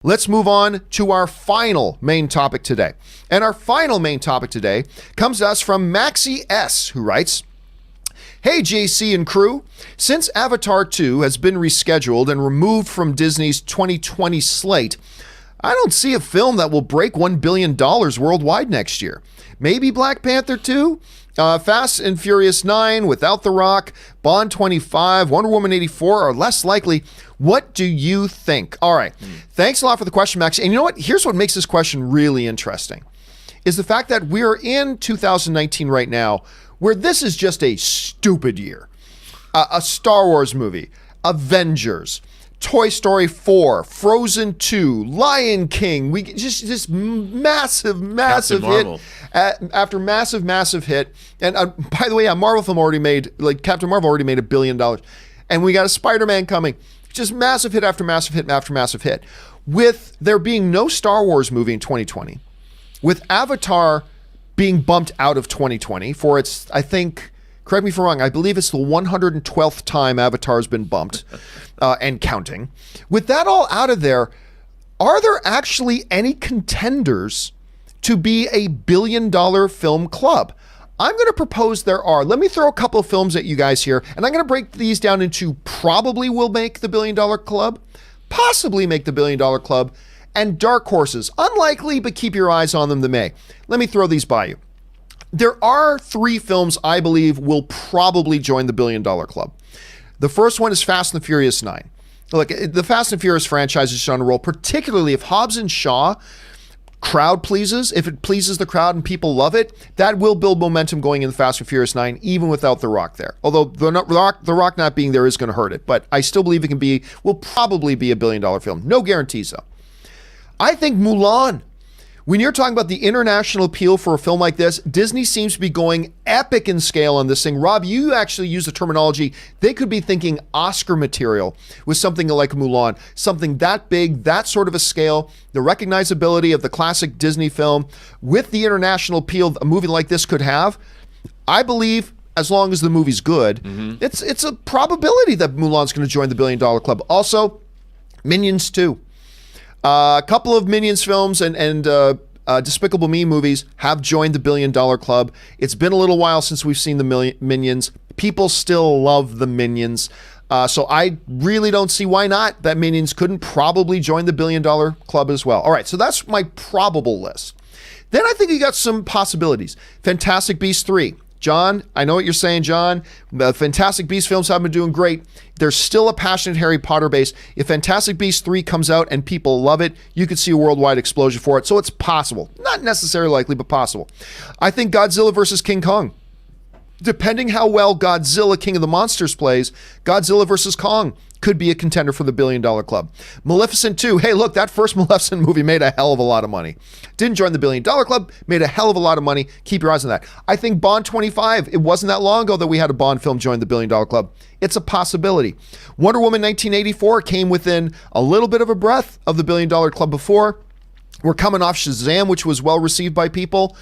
Let's move on to our final main topic today. And our final main topic today comes to us from Maxi S, who writes, "Hey JC and crew, since Avatar 2 has been rescheduled and removed from Disney's 2020 slate, I don't see a film that will break $1 billion worldwide next year. Maybe Black Panther 2? Fast and Furious 9 without The Rock, Bond 25, Wonder Woman 84 are less likely. What do you think?" All right. Thanks a lot for the question, Max. And you know what? Here's what makes this question really interesting, is the fact that we're in 2019 right now, where this is just a stupid year. A Star Wars movie, Avengers, Toy Story 4, Frozen 2, Lion King. We just massive hit after massive hit. And by the way, a Marvel film already made, like Captain Marvel already made $1 billion. And we got a Spider-Man coming. Just massive hit after massive hit after massive hit. With there being no Star Wars movie in 2020, with Avatar being bumped out of 2020 for its, I think, correct me if I'm wrong, I believe it's the 112th time Avatar's been bumped and counting. With that all out of there, are there actually any contenders to be a $1 billion film club? I'm going to propose there are. Let me throw a couple of films at you guys here, and I'm going to break these down into probably will make the $1 billion club, possibly make the $1 billion club, and dark horses. Unlikely, but keep your eyes on them, they may. Let me throw these by you. There are 3 films I believe will probably join the $1 billion club. The first one is Fast and the Furious 9. Look, the Fast and Furious franchise is on a roll, particularly if Hobbs and Shaw crowd pleases. If it pleases the crowd and people love it, that will build momentum going in the Fast and Furious 9, even without The Rock there. Although the Rock not being there is going to hurt it, but I still believe it will probably be a $1 billion film. No guarantees though. I think Mulan. When you're talking about the international appeal for a film like this, Disney seems to be going epic in scale on this thing. Rob, you actually use the terminology, they could be thinking Oscar material with something like Mulan, something that big, that sort of a scale, the recognizability of the classic Disney film with the international appeal a movie like this could have. I believe, as long as the movie's good, it's a probability that Mulan's going to join the $1 billion club. Also, Minions 2. A couple of Minions films and Despicable Me movies have joined the $1 billion club. It's been a little while since we've seen the Minions. People still love the Minions. So I really don't see why not that Minions couldn't probably join the $1 billion club as well. All right, so that's my probable list. Then I think you got some possibilities. Fantastic Beasts 3. John, I know what you're saying, John. The Fantastic Beasts films have been doing great. There's still a passionate Harry Potter base. If Fantastic Beasts 3 comes out and people love it, you could see a worldwide explosion for it. So it's possible. Not necessarily likely, but possible. I think Godzilla versus King Kong. Depending how well Godzilla King of the Monsters plays, Godzilla versus Kong could be a contender for the $1 billion club. Maleficent 2. Hey, look, that first Maleficent movie made a hell of a lot of money. Didn't join the $1 billion club, made a hell of a lot of money. Keep your eyes on that. I think Bond 25. It wasn't that long ago that we had a Bond film join the $1 billion club. It's a possibility. Wonder Woman 1984 came within a little bit of a breath of the $1 billion club before. We're coming off Shazam, which was well received by people.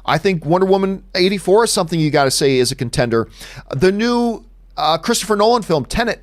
I think Wonder Woman 84 is something you got to say is a contender. The new Christopher Nolan film, Tenet.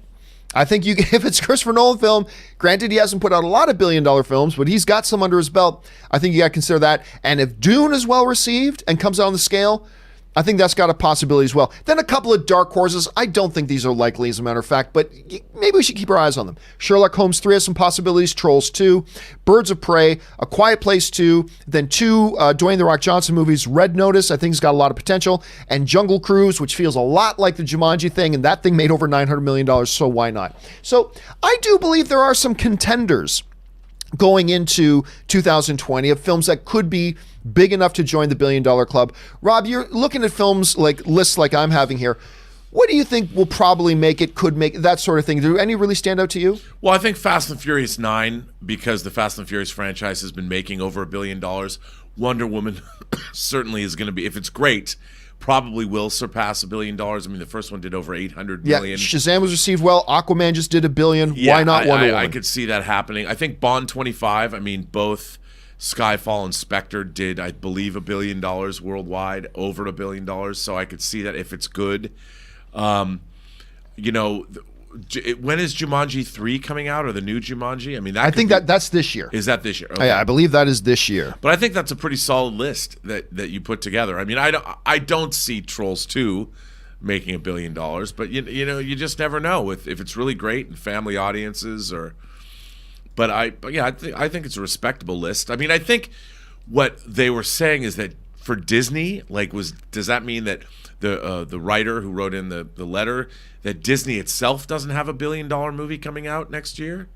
I think if it's Christopher Nolan film, granted he hasn't put out a lot of $1 billion films, but he's got some under his belt. I think you got to consider that. And if Dune is well received and comes out on the scale, I think that's got a possibility as well. Then a couple of dark horses. I don't think these are likely, as a matter of fact, but maybe we should keep our eyes on them. Sherlock Holmes 3 has some possibilities. Trolls 2, Birds of Prey, A Quiet Place 2, then 2 Dwayne "The Rock" Johnson movies. Red Notice, I think, has got a lot of potential. And Jungle Cruise, which feels a lot like the Jumanji thing, and that thing made over $900 million, so why not? So I do believe there are some contenders going into 2020 of films that could be big enough to join the $1 billion club. Rob, you're looking at films like lists like I'm having here. What do you think will probably make it, could make that sort of thing? Do any really stand out to you? Well, I think Fast and Furious 9, because the Fast and Furious franchise has been making over $1 billion. Wonder Woman certainly is going to be, if it's great, probably will surpass $1 billion. I mean, the first one did over 800 million. Yeah, Shazam was received well. Aquaman just did $1 billion. Yeah, why not Wonder Woman? I could see that happening. I think Bond 25, I mean, both Skyfall and Spectre did, I believe, $1 billion worldwide, over $1 billion. So I could see that if it's good. You know, when is Jumanji 3 coming out, or the new Jumanji? I mean, I think that's this year. Is that this year? Okay. Yeah, I believe that is this year. But I think that's a pretty solid list that you put together. I mean, I don't see Trolls 2 making $1 billion, but you just never know if it's really great and family audiences or. But I think it's a respectable list. I mean, I think what they were saying is that for Disney, does that mean that the writer who wrote in the letter that Disney itself doesn't have $1 billion movie coming out next year?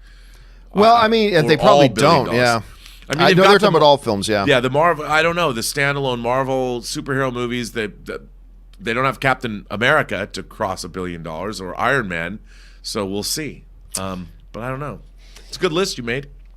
Well, I mean, they probably don't. Yeah. I mean, I know they're talking about all films. Yeah. Yeah, the Marvel. I don't know the standalone Marvel superhero movies. They don't have Captain America to cross $1 billion or Iron Man, so we'll see. But I don't know. It's a good list you made.